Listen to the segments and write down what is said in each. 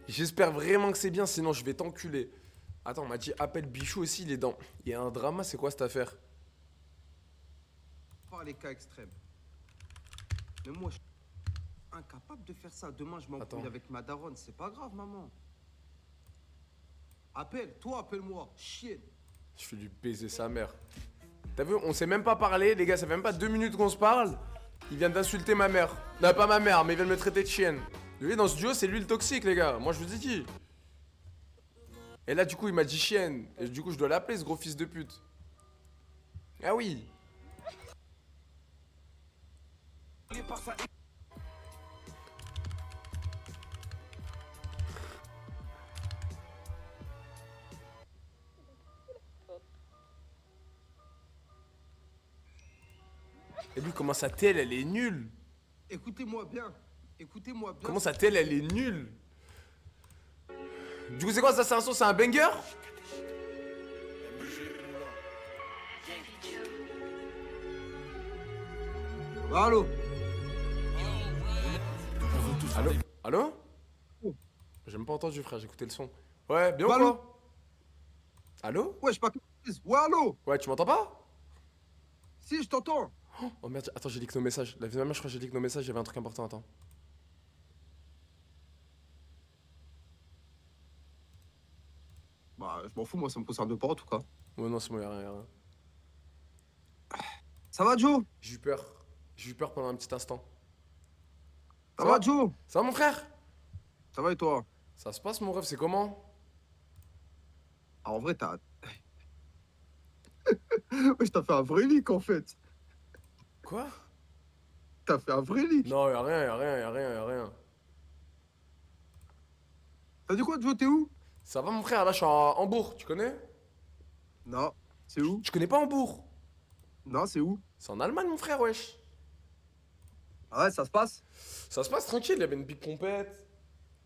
J'espère vraiment que c'est bien, sinon je vais t'enculer. Attends, on m'a dit appelle Bichou aussi, il est dans. Il y a un drama, c'est quoi cette affaire? Par les cas extrêmes. Mais moi, je suis incapable de faire ça. Demain, je m'embrouille Attends. avec ma daronne. C'est pas grave, maman. Appelle, toi, appelle-moi. Chienne. Je vais lui baiser sa mère. T'as vu, on s'est même pas parlé, les gars, ça fait même pas 2 minutes qu'on se parle. Il vient d'insulter ma mère. Non, pas ma mère, mais il vient de me traiter de chienne. Lui, dans ce duo, c'est lui le toxique, les gars. Moi, je vous ai dit. Et là, du coup, il m'a dit chienne. Et du coup, je dois l'appeler, ce gros fils de pute. Ah oui. Et lui, comment sa telle, elle est nulle. Écoutez-moi bien. Écoutez-moi bien. Comment sa telle, elle est nulle. Du coup, c'est quoi ça? C'est un son, c'est un banger? Allô. Allô? Allô? Oh. J'ai même pas entendu, frère, j'ai écouté le son. Ouais, bien ou Allô. quoi? Allô? Ouais, je pas. Ouais, allô. Ouais, tu m'entends pas? Si, je t'entends. Oh merde, attends, j'ai leak nos messages. La vie de ma mère, je crois que j'ai leak nos messages, il y avait un truc important, attends. Bah, je m'en fous, moi, ça me concerne pas, en tout cas. Ouais, non, c'est bon, y'a rien, y'a rien. Ça va, Joe? J'ai eu peur. J'ai eu peur pendant un petit instant. Ça Ça va, va? Joe? Ça va, mon frère? Ça va et toi? Ça se passe, mon rêve, c'est comment? Ah, en vrai, t'as. Ouais, t'as fait un vrai leak, en fait. Quoi? T'as fait un vrai leak. Non, y'a rien, y'a rien, y'a rien, y'a rien. T'as dit quoi, Joe? T'es où? Ça va, mon frère? Là, je suis à Hambourg, tu connais? Non. C'est où? Tu connais pas Hambourg? Non, c'est où? C'est en Allemagne, mon frère, wesh. Ah ouais, ça se passe? Ça se passe tranquille, il y avait une big compète.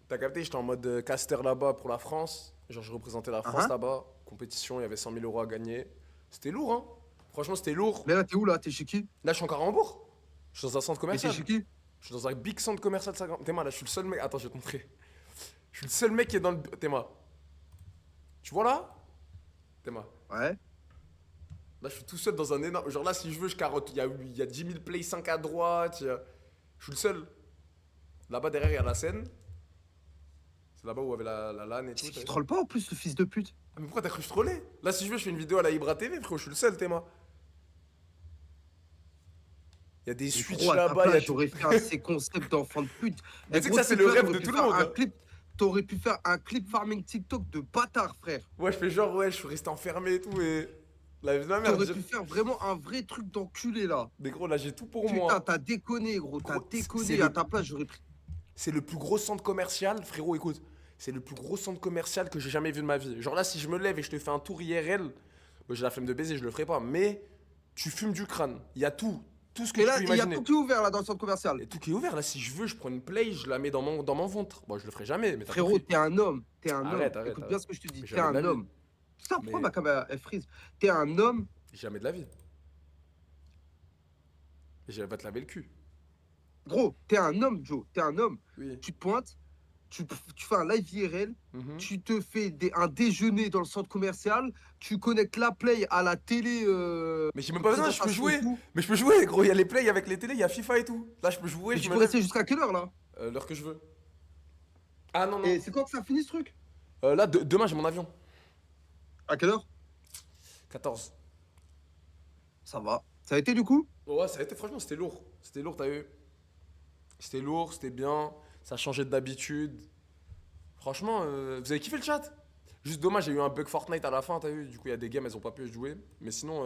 T'as capté, j'étais en mode caster là-bas pour la France. Genre, je représentais la Ah, France hein. là-bas. Compétition, il y avait 100 000 euros à gagner. C'était lourd, hein? Franchement, c'était lourd. Mais là, t'es où, là? T'es chez qui? Là, je suis encore à Hambourg. Je suis dans un centre Mais t'es commercial. chez qui? Je suis dans un big centre commercial de 50. Théma, là, je suis le seul mec. Attends, je vais te montrer. Je suis le seul mec qui est dans le. Théma. Tu vois là? Théma. Ouais. Là, je suis tout seul dans un énorme. Genre là, si je veux, je carotte. Il y a 10 000 play 5 à droite. Je suis le seul. Là-bas, derrière, il y a la scène. C'est là-bas où il y avait la LAN et tout. C'est t'as qu'il vu. troll pas, en plus, le fils de pute. Ah, mais pourquoi t'as cru que je trollais? Là, si je veux, je fais une vidéo à la Ibra TV, frérot. Je suis le seul, Théma. Il y a des Mais switches gros, à ta là-bas. Il y a place, tout. j'aurais fait un ces concepts d'enfant de pute. Mais Eh, tu sais que gros, ça, tu c'est sais que le là, rêve t'aurais de pu tout le faire monde, un hein. clip. T'aurais pu faire un clip farming TikTok de bâtard, frère. Ouais, je fais genre, ouais, je suis resté enfermé et tout. Et. La vie de ma mère. T'aurais pu faire vraiment un vrai truc d'enculé, là. Mais gros, là, j'ai tout pour Putain, moi. t'as déconné, gros. T'as Gros, c'est déconné. À le, ta place, j'aurais pris. c'est le plus gros centre commercial, frérot, écoute. C'est le plus gros centre commercial que j'ai jamais vu de ma vie. Genre là, si je me lève et je te fais un tour IRL, bah, j'ai la flemme de baiser, je le ferai pas. Mais tu fumes du crâne. Il y a tout. Tout ce que Et tu là, peux il y a imaginer. tout qui est ouvert, là, dans le centre commercial. Et tout qui est ouvert. Là, si je veux, je prends une play, je la mets dans mon ventre. Bon, je le ferai jamais, mais t'as Frérot, compris. t'es un homme. T'es un homme. Arrête, arrête, Écoute bien arrête. ce que je te dis. Mais T'es jamais de un la vie. homme. Putain, pourquoi Mais ma caméra, elle frise? T'es un homme. jamais de la vie. Et j'irai pas te laver le cul. Gros, t'es un homme, Joe. T'es un homme. Oui. Tu te pointes, tu fais un live IRL, Mhm. tu te fais un déjeuner dans le centre commercial, tu connectes la Play à la télé Mais j'ai de même pas besoin, je peux présentation et jouer. tout. Mais je peux jouer, gros. Il y a les plays avec les télés, il y a FIFA et tout. Là, je peux jouer, Mais je tu me peux lève. rester jusqu'à quelle heure là? L'heure que je veux. Ah non, Et non. c'est quand que ça finit ce truc? Là, demain, j'ai mon avion. À quelle heure? 14. Ça va. Ça a été du coup? Ouais, ça a été, franchement, c'était lourd. C'était lourd, t'as vu? C'était lourd, c'était bien. Ça changeait d'habitude. Franchement, vous avez kiffé le chat? Juste dommage, j'ai eu un bug Fortnite à la fin, t'as vu? Du coup, il y a des games, elles ont pas pu jouer. Mais sinon,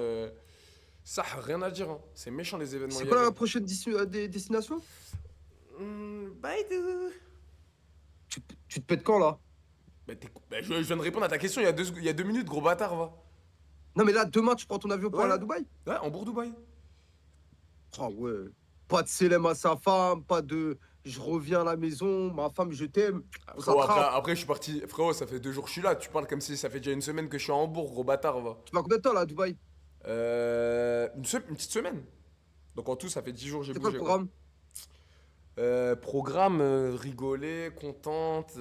ça, rien à dire, hein. C'est méchant les événements C'est quoi la IRL. prochaine destination? Bye, dude. Tu te pètes quand là? Je viens de répondre à ta question il y a 2 minutes, gros bâtard, va. Non mais là, demain, tu prends ton avion pour Ouais. aller à Dubaï? Ouais, Hambourg-Dubaï. Ah ouais. Pas de célèbre à sa femme, pas de je reviens à la maison, ma femme, je t'aime. On Frérot, s'attrape. après, je suis parti. Frérot, ça fait 2 jours que je suis là. Tu parles comme si ça fait déjà une semaine que je suis à Hambourg, gros bâtard, va. Tu vas combien de temps là à Dubaï? Une petite semaine. Donc en tout, ça fait 10 jours que j'ai C'est quoi le bougé, quoi. programme? Programme, rigoler, contente,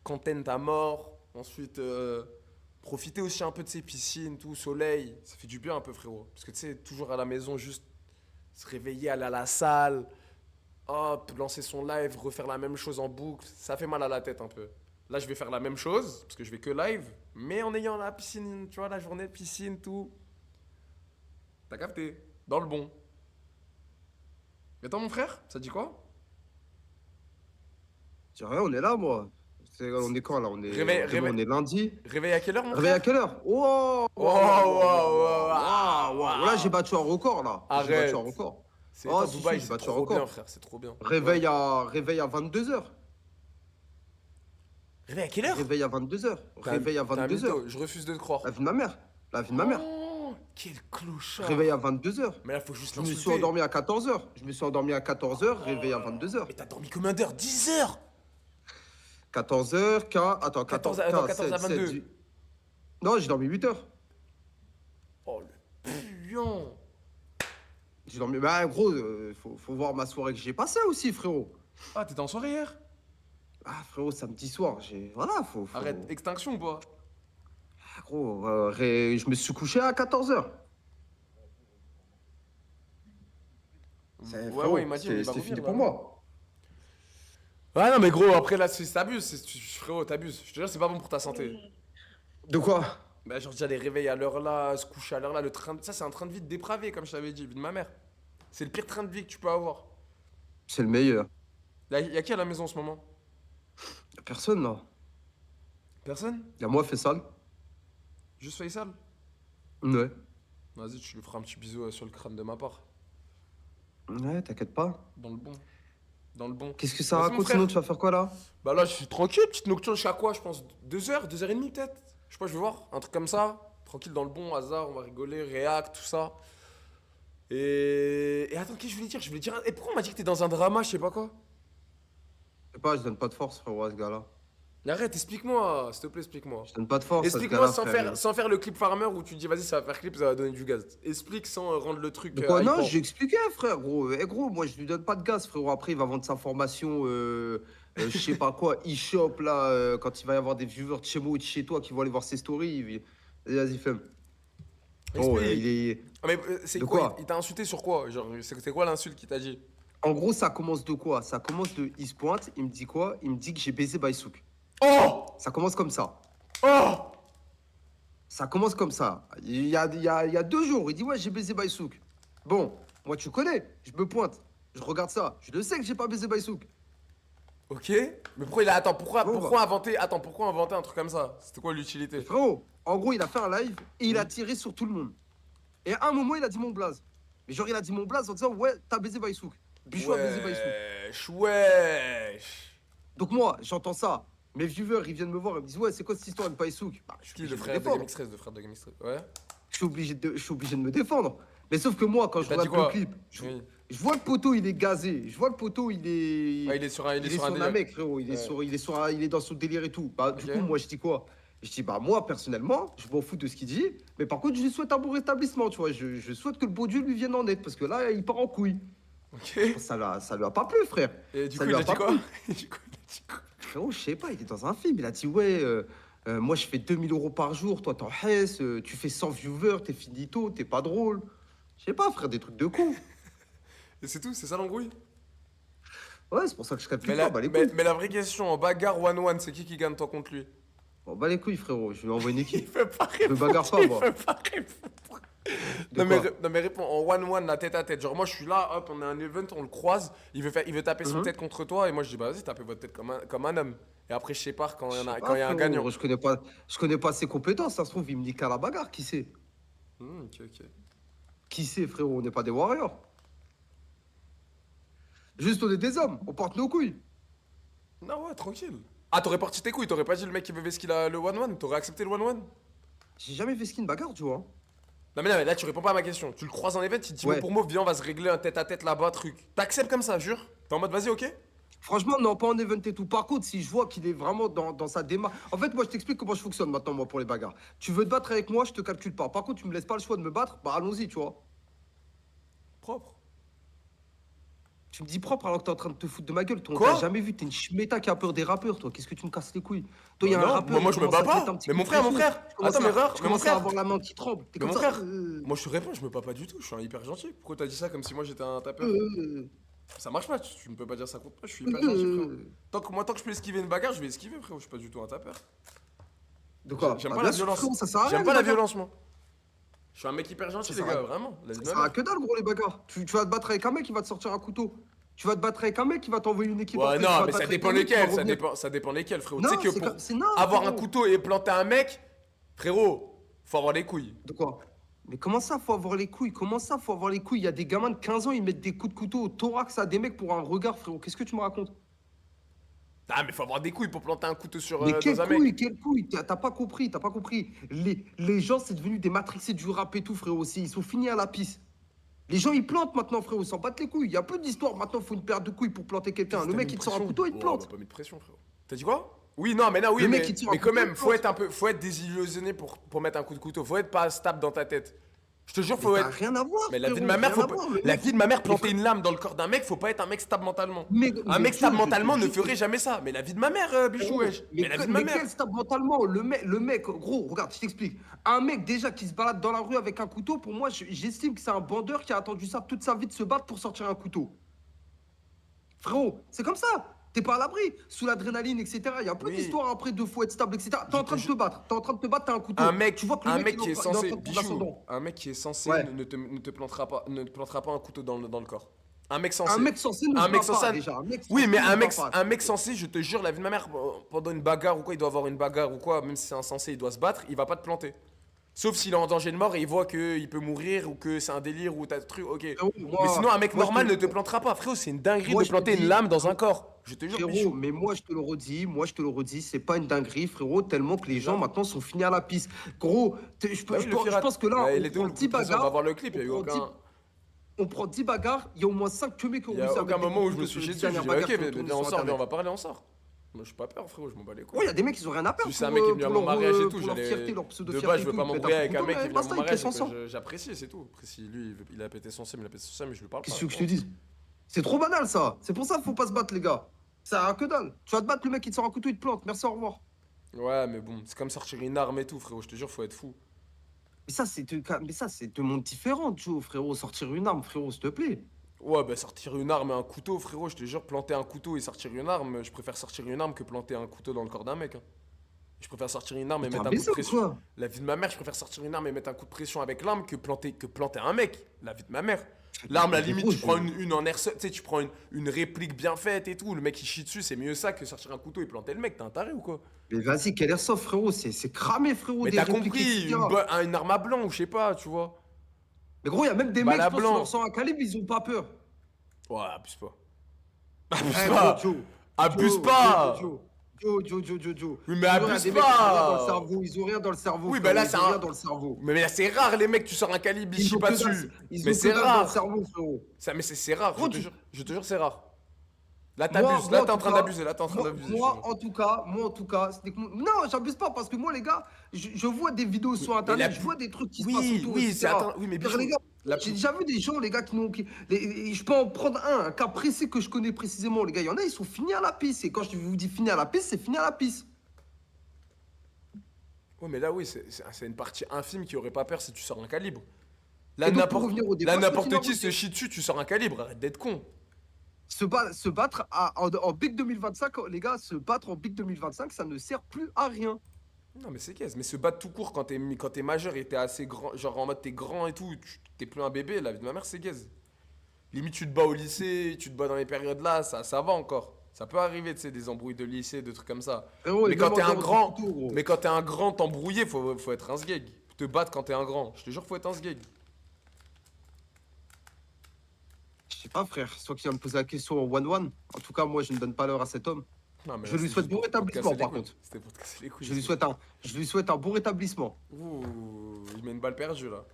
content à mort. Ensuite, profiter aussi un peu de ces piscines, tout, soleil. Ça fait du bien un peu, frérot. Parce que tu sais, toujours à la maison, juste se réveiller, aller à la salle, hop, lancer son live, refaire la même chose en boucle. Ça fait mal à la tête un peu. Là, je vais faire la même chose, parce que je vais que live, mais en ayant la piscine, tu vois, la journée de piscine, tout. T'as capté? Dans le bon. Et toi, mon frère, ça dit quoi? Je dis rien, on est là, moi. On est quand là? Réveil, Demain, réveil, on est lundi. réveil à quelle heure, mon Réveil à frère? quelle heure? Oh, Oh, wow, Là, j'ai battu un record, là. J'ai battu un arrête. record. C'est Oh, étant si, Dubaï, si, j'ai c'est battu un trop bien, record. frère, c'est trop bien. Ouais. Réveil à 22h. Réveil à quelle heure? Réveil à 22h. Réveil à T'es un 22h. mytho, je refuse de te croire. La vie de ma mère. La vie de ma mère. Oh, quel Réveil à clochard. 22h. Mais là, faut juste Je me suis l'insulter. endormi à 14h. Je me suis endormi à 14h. Réveil à 22h. Mais t'as dormi combien d'heures? 10 heures? 14h, K. Attends, 14, 14, attends, K, 14 à 7, 7, 22. Non, j'ai dormi 8h. Oh, le puant. J'ai dormi. Bah, gros, faut voir ma soirée que j'ai passée aussi, frérot. Ah, t'étais en soirée hier? Ah, frérot, samedi soir, Voilà, Arrête, extinction ou pas? Ah, gros, je me suis couché à 14h. Ouais, Frérot, ouais, il m'a dit, mais il va c'était revenir, fini là, pour non? moi. Ouais, non, mais gros, après là, t'abuses. Frérot, t'abuses. Je te jure, c'est pas bon pour ta santé. De quoi? Bah, genre, déjà, les réveils à l'heure là, se coucher à l'heure là, le train ça, c'est un train de vie dépravé, comme je t'avais dit, vie de ma mère. C'est le pire train de vie que tu peux avoir. C'est le meilleur. Là, y a qui à la maison en ce moment? Y'a personne, là. Personne? Y'a moi, Faisal. Juste Faisal? Ouais. Vas-y, tu lui feras un petit bisou sur le crâne de ma part. Ouais, t'inquiète pas. Dans le bon. Dans le bon. Qu'est-ce que ça Vas-y, mon raconte, frère. sinon tu vas faire quoi, là? Bah là, je suis tranquille, petite nocturne jusqu'à quoi, je pense 2 heures, 2 heures et demie peut-être. Je sais pas, je vais voir, un truc comme ça. Tranquille dans le bon, hasard, on va rigoler, réact, tout ça. Et attends, qu'est-ce que je voulais dire? Je voulais dire. Et pourquoi on m'a dit que t'es dans un drama, je sais pas quoi? Je sais pas, je donne pas de force, frérot, à ce gars-là. Mais arrête, explique-moi, s'il te plaît, explique-moi. Je donne pas de force à ce Explique-moi gars-là, frère. sans faire le clip farmer où tu dis vas-y, ça va faire clip, ça va donner du gaz. Explique sans rendre le truc De quoi? Non, hypant. j'ai expliqué, frère, gros. Eh, gros, moi, je lui donne pas de gaz, frérot. Après, il va vendre sa formation, je sais pas quoi, e-shop, là, quand il va y avoir des viewers de chez moi ou de chez toi qui vont aller voir ses stories. Vas-y, fais. Oh, il Explique. est. Ah, mais c'est De quoi? quoi? Il t'a insulté sur quoi? Genre, c'est quoi l'insulte qu'il t'a dit? En gros, ça commence de quoi? Ça commence de. Il se pointe, il me dit quoi? Il me dit que j'ai baisé Baïsouk. Oh! Ça commence comme ça. Oh! Ça commence comme ça. Il y a 2 jours, il dit ouais, j'ai baisé Baïsouk. Bon, moi, tu connais, je me pointe, je regarde ça. Je le sais que j'ai pas baisé Baïsouk. Ok. Mais pourquoi il a. Attends, Bon, pourquoi inventer. Attends, pourquoi inventer un truc comme ça? C'était quoi l'utilité? Frérot, en gros, il a fait un live et il a tiré sur tout le monde. Et à un moment, il a dit mon blaze. Mais genre, il a dit mon blaze en disant ouais, t'as baisé Baïsouk. Bichou a baisé Baïsouk. Wesh. Donc moi, j'entends ça. Mes viewers, ils viennent me voir, ils me disent ouais, c'est quoi cette histoire de Baïsouk? Bah, je suis Qui, obligé le de me frère de défendre. Gamix 13, le frère de Gamix 13. Ouais. Je suis obligé de me défendre. Mais sauf que moi, quand je T'as dit regarde quoi? le clip, Oui. je vois le poteau, il est gazé. Je vois le poteau, il est. Ouais, il est sur un, il est Il est sur un sur un délire. mec, frérot. Ouais. Il est dans son délire et tout. Bah, du Ok. coup, moi, je dis quoi? Je dis, bah, moi, personnellement, je m'en fous de ce qu'il dit. Mais par contre, je lui souhaite un bon rétablissement, tu vois. Je souhaite que le beau Dieu lui vienne en aide. Parce que là, il part en couille. Ok. Ça lui a pas plu, frère. Et du Ça coup, lui il a a dit pas quoi? plu. Du coup, il a dit quoi? Frérot, je sais pas, il était dans un film. Il a dit, ouais, moi, je fais 2000 € par jour. Toi, t'en hesse. Tu fais 100 viewers. T'es finito. T'es pas drôle. Je sais pas, frère, des trucs de con. Et c'est tout, c'est ça l'embrouille? Ouais, c'est pour ça que je capte Mais plus fort. Bah, les couilles. mais la vraie question, en bagarre 1-1, c'est qui gagne toi contre lui? Bon, bah, les couilles, frérot. Je lui envoie une Il équipe. veut pas Je me répondre. bagarre pas, Il moi. veut pas répondre. De Non mais, quoi? non mais réponds, en 1-1, la tête à tête. Genre moi je suis là, hop, on a un event, on le croise, il veut taper son Mhm. tête contre toi, et moi je dis bah vas-y, tapez votre tête comme un homme. Et après je sépare quand Je sais quand pas, il y a un frérot. gagnant. Je connais pas ses compétences. Ça se trouve, il me nique à la bagarre. Qui sait? Ok, ok. Qui sait, frérot? On n'est pas des warriors. Juste, on est des hommes. On porte nos couilles. Non ouais, tranquille. Ah t'aurais parti tes couilles, t'aurais pas dit le mec qui veut qu'il a le 1-1, t'aurais accepté le 1-1? J'ai jamais fait skin bagarre, tu vois. Non mais là tu réponds pas à ma question. Tu le croises en event, il te dit mot Ouais. pour mot, viens on va se régler un tête à tête là-bas, truc. T'acceptes comme ça, jure? T'es en mode vas-y, ok? Franchement, non, pas en event et tout. Par contre, si je vois qu'il est vraiment dans sa démarche. En fait, moi, je t'explique comment je fonctionne maintenant, moi, pour les bagarres. Tu veux te battre avec moi, je te calcule pas. Par contre, tu me laisses pas le choix de me battre, bah allons-y, tu vois. Propre. Tu me dis propre alors que t'es en train de te foutre de ma gueule. Toi, on t'a Quoi? jamais vu. T'es une schmeta qui a peur des rappeurs, toi. Qu'est-ce que tu me casses les couilles? Toi, il y Bah a un non, rappeur, moi il je me commence bats à te mettre un pas. petit Mais coup mon de frère, pression. Tu commences Attends, mais à, frère, tu mais mon commences à frère. avoir la main qui tremble. T'es Mais comme mon ça. frère. Moi je te réponds, je me bats pas du tout. Je suis un hyper gentil. Pourquoi t'as dit ça comme si moi j'étais un tapeur? euh, Ça marche pas, tu ne peux pas dire ça contre moi. Je suis hyper gentil, frérot. euh. Tant que je peux esquiver une bagarre, je vais esquiver, frérot. Je suis pas du tout un tapeur. De quoi? J'aime Bah, pas la bien sûr, violence. frérot, ça sert à rien, J'aime les pas la bagarres. violence, moi. Je suis un mec hyper gentil, Ça les sert à, gars, vraiment. La vie ça de ma sert à mère. que dalle, gros, les bagarres. Tu vas te battre avec un mec qui va te sortir un couteau. Tu vas te battre avec un mec qui va t'envoyer une équipe Ouais, après. Tu non, vas te mais ça battre avec dépend un mec qui va lesquels. revenir. Ça dépend lesquels, frérot. Tu Non, sais que c'est pour c'est non, avoir un frérot. couteau et planter un mec, frérot, faut avoir les couilles. De quoi? Mais comment ça, faut avoir les couilles? Comment ça, faut avoir les couilles? Il y a des gamins de 15 ans, ils mettent des coups de couteau au thorax à des mecs pour un regard, frérot. Qu'est-ce que tu me racontes? Ah, mais faut avoir des couilles pour planter un couteau Mais dans un mec. quelles couilles? T'as pas compris, t'as pas compris. Les gens, c'est devenu des matrixés du rap et tout, frérot, aussi. Ils sont finis à la pisse. Les gens, ils plantent maintenant, frérot, ils s'en battent les couilles. Il y a peu d'histoire. Maintenant, il faut une paire de couilles pour planter quelqu'un. Qu'est-ce que Le t'as mis mec, une il te sort un pression? couteau, il te Oh, plante. bah pas mis de pression, frérot. T'as dit quoi? Oui, non, mais non, oui, Le mec, il te sort un mais quand couteau, il même, te faut plante. être un peu, faut être désillusionné pour mettre un coup de couteau. Faut être pas stable dans ta tête. Je te jure, Mais faut t'as être. rien à voir, Mais la vie de frérot, ma mère, rien à voir. Le la mec, vie de ma mère, les planter frères- une lame dans le corps d'un mec, faut pas être un mec stable mentalement. Un mais mec stable Joe, je te mentalement ne jure ferait que- jamais ça. Mais la vie de ma mère, Bichou, frérot, wesh. Mais la vie de ma mais mère. quel stable mentalement? Le mec, gros, regarde, je t'explique. Un mec déjà qui se balade dans la rue avec un couteau, pour moi, j'estime que c'est un bandeur qui a attendu ça toute sa vie de se battre pour sortir un couteau. Frérot, c'est comme ça. T'es pas à l'abri. Sous l'adrénaline, etc. Il y a peu Oui. d'histoires après de faut être stable, etc. T'es Je en te train de jure. te battre. T'es en train de te battre, t'as un couteau. Un mec, Tu vois que le un mec, mec il est qui est en train il est en censé, train de prendre Bichou, l'ascendant. un mec qui est censé Ouais. ne te plantera pas, ne te plantera pas un couteau dans le corps. Un mec censé. Un mec censé ne Un se mec bat pas, censé. déjà. Un mec Oui, censé mais ne se bat pas. un mec censé, je te jure, la vie de ma mère, pendant une bagarre ou quoi, il doit avoir une bagarre ou quoi, même si c'est insensé, il doit se battre, il va pas te planter. Sauf s'il est en danger de mort et il voit qu'il peut mourir ou que c'est un délire ou t'as des trucs, ok. Frérot, Mais sinon, un mec moi, normal ne te plantera pas. Frérot, c'est une dinguerie moi, de je te planter une dis, lame dans un corps. Je te jure, frérot, Bichou. mais moi je te le redis, c'est pas une dinguerie, frérot, tellement que les gens Déjà. maintenant sont finis à la piste. Gros, Bah oui, le je Firat. pense que là, Bah, il on était où prend le coup 10 de pression? On va bagarres, voir le clip, il y a eu on prend 10 aucun. on prend 10 bagarres, il y a au moins 5 mecs qui ont Il y a réussi à aucun mettre des moment où coups je de me couteau suis sur chié les dessus. Je dernières dis, ok, bagarres qui ont tourné viens, on sur sort, viens, on Internet. va parler, on sort. Moi, je suis pas peur, frérot, je m'en bats les couilles. Ouais, il y a des mecs, ils ont rien à perdre Si c'est un mec qui est venu à mon mariage et tout, pour leur j'allais. fierté, leur De pseudo-fierté base, je et veux tout, pas ils te mettent m'embrouiller un avec coup un de mec qui couteau, est venu mais à mon basta, ils te mariage laissent et en sang. que j'apprécie, c'est tout. Après, si lui, il a pété son seum, il a pété son seum, mais je lui parle Qu'est-ce pas. que tu veux que je te dise? C'est trop banal ça. C'est pour ça qu'il faut pas se battre, les gars. Ça a que dalle. Tu vas te battre, le mec, il te sort un couteau, il te plante. Merci, au revoir. Ouais, mais bon, c'est comme sortir une arme et tout, frérot, je te jure, faut être fou. Mais ça, c'est deux mondes différents, Joe, frérot. Sortir une arme, frérot, s'il te plaît. Ouais, bah sortir une arme et un couteau, frérot, je te jure, planter un couteau et sortir une arme, je préfère sortir une arme que planter un couteau dans le corps d'un mec. Hein. Je préfère sortir une arme et Mais t'es mettre un coup de imbécile ou pression. quoi? La vie de ma mère, je préfère sortir une arme et mettre un coup de pression avec l'arme que planter un mec. La vie de ma mère. L'arme, à la Mais limite, gros, tu prends une en airsoft, tu sais, tu prends une réplique bien faite et tout. Le mec il chie dessus, c'est mieux ça que sortir un couteau et planter le mec. T'es un taré ou quoi? Mais vas-y, quel airsoft, frérot. C'est cramé, frérot, Mais des t'as répliques, compris, etc. une arme à blanc ou je sais pas, tu vois. Mais gros, il y a même des Balle mecs, à je pense, qui blanc. leur sortent un calibre, ils ont pas peur. Ouais, abuse pas. Abuse Eh, pas. gros, Joe. Abuse Joe, pas. Joe. Joe. Oui, mais Ils ont rien, abuse des mecs, ils ont rien dans le pas. cerveau. Ils ont rien dans le cerveau. Oui, bah frérot, là, ils c'est ont rien un. dans le cerveau. Mais là, c'est rare, les mecs, tu sors un calibre, ils Ils chient ont pas que dalle, dessus. ils Mais ont que c'est dalle dans le rare. cerveau, frérot. Ça, mais c'est rare, Gros, je te jure, c'est rare. Là, Moi, t'abuses, moi, là, en t'es en tout train cas, d'abuser, là, t'es en train moi, d'abuser. moi, en tout cas, non, j'abuse pas parce que moi, les gars, je vois des vidéos sur Mais Internet, je vois des trucs qui se passent Oui, autour, oui, c'est etc. oui, mais Frère, Bichou, les gars, la j'ai plus- déjà vu des gens, les gars, je peux en prendre un cas précis que je connais précisément, les gars. Il y en a, ils sont finis à la pisse. Et quand je vous dis fini à la pisse, c'est fini à la pisse. Ouais, mais là, oui, c'est une partie infime qui aurait pas peur si tu sors un calibre. Là, Et donc, pour revenir au débat, là, ce que tu n'importe m'as qui se dit, chie dessus, tu sors un calibre, arrête d'être con. se battre en Big 2025, les gars, se battre en Big 2025, ça ne sert plus à rien. Non, mais c'est qu'est-ce, mais se battre tout court quand t'es majeur et t'es assez grand, genre en mode t'es grand et tout, t'es plus un bébé, la vie de ma mère, c'est gaze. Limite, tu te bats au lycée, tu te bats dans les périodes là, ça va encore. Ça peut arriver, tu sais, des embrouilles de lycée, des trucs comme ça. Frérot, Mais et quand même t'es en un dehors du grand, couteau, gros. mais quand t'es un grand, t'embrouiller, faut être un sgeg. Te battre quand t'es un grand. Je te jure, faut être un sgeg. Je sais pas, frère, c'est toi qui viens me poser la question en one-one. En tout cas, moi, je ne donne pas l'heure à cet homme. Non, mais Je là, lui c'était souhaite juste bon pour te rétablissement, casser les par couilles. contre. C'était pour te casser les couilles. Je lui souhaite un bon rétablissement. Ouh, il met une balle perdue là.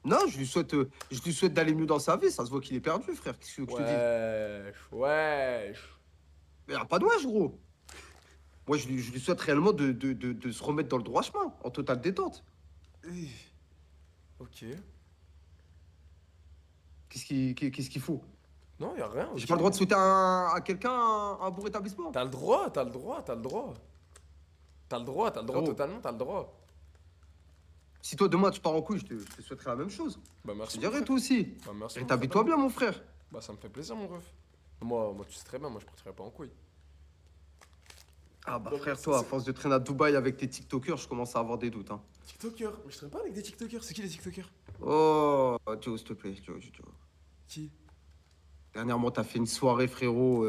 Non, je lui souhaite d'aller mieux dans sa vie. Ça se voit qu'il est perdu, frère. Qu'est-ce que tu veux que je te dise? Wesh. Mais y a pas de wesh, gros. Moi, je lui souhaite réellement de se remettre dans le droit chemin, en totale détente. Ok. Qu'est-ce qu'il faut? Non, y'a rien. J'ai ok. pas le droit de souhaiter à quelqu'un un bon rétablissement. T'as le droit, t'as le droit, t'as le droit. Frérot, Totalement, t'as le droit. si toi demain tu pars en couille, je te souhaiterais la même chose. Bah Je te merci, mon dirais frère. toi aussi. Bah merci, mon frère. Rétablis-toi bien, mon frère. Bah ça me fait plaisir, mon ref. Moi, tu sais très bien, moi je partirais pas en couille. Ah bah Non, frère, ça, toi, à c'est- force de traîner à Dubaï avec tes TikTokers, je commence à avoir des doutes. Hein. TikToker. Mais je traîne pas avec des TikTokers. C'est qui les TikTokers? Oh, Joe, s'il te plaît, Joe. Qui? Dernièrement, t'as fait une soirée, frérot,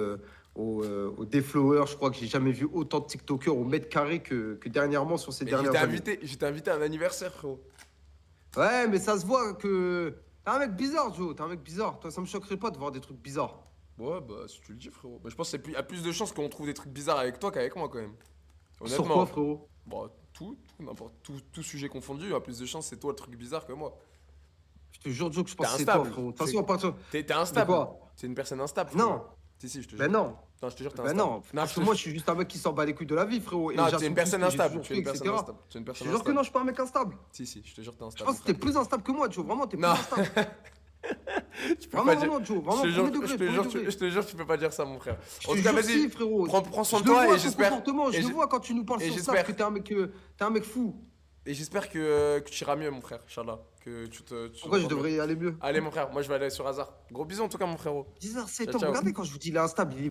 au Deflower. Je crois que j'ai jamais vu autant de TikTokers au mètre carré que dernièrement sur ces Mais dernières années. j'étais invité à un anniversaire, frérot. Ouais, mais ça se voit que. T'es un mec bizarre, Joe. T'es un mec bizarre. Toi, ça me choquerait pas de voir des trucs bizarres. Ouais, bah si tu le dis, frérot. Bah je pense qu'il y a plus de chances qu'on trouve des trucs bizarres avec toi qu'avec moi, quand même. Sur quoi, Honnêtement. frérot? Bah tout sujet confondu, il y a plus de chances c'est toi le truc bizarre que moi. Je te jure, Joe, que je T'es pense que c'est toi, instable. frérot. De toute façon, à partir. T'es De instable. quoi? C'est une personne instable, Non. frérot. Si, je te jure. Ben non. Non, je te jure, t'es Ben instable. non. Parce je que te moi, jure. je suis juste un mec qui s'en bat les couilles de la vie, frérot. Et Non, tu es j'assume une tout ce personne que j'ai instable. toujours Tu es fait, une personne etc. instable. Tu es une Je personne te jure que instable. non, je suis pas un mec instable. Si, je te jure, t'es Je instable. pense que t'es plus instable que moi, Joe. Vraiment, t'es plus Non. instable. Tu peux Vraiment, pas dire. vraiment, Joe. Vraiment, Je te jure, premier degré, je te premier jure, degré. je te jure, tu peux pas dire ça, mon frère. Je En te tout cas, jure, vas-y. si, frérot. Prends soin Je de le toi vois, et ton j'espère. comportement, je et le je- vois quand tu nous parles et sur j'espère- Snap que t'es un mec fou. Et j'espère que tu iras mieux, mon frère. Inch'Allah. Que tu Pourquoi je reviendras. devrais y aller mieux? Allez, mon frère, moi je vais aller sur hasard. Gros bisous en tout cas, mon frérot. Bizarre, c'est Ciao, top. ciao. Regardez quand je vous dis il est instable, il est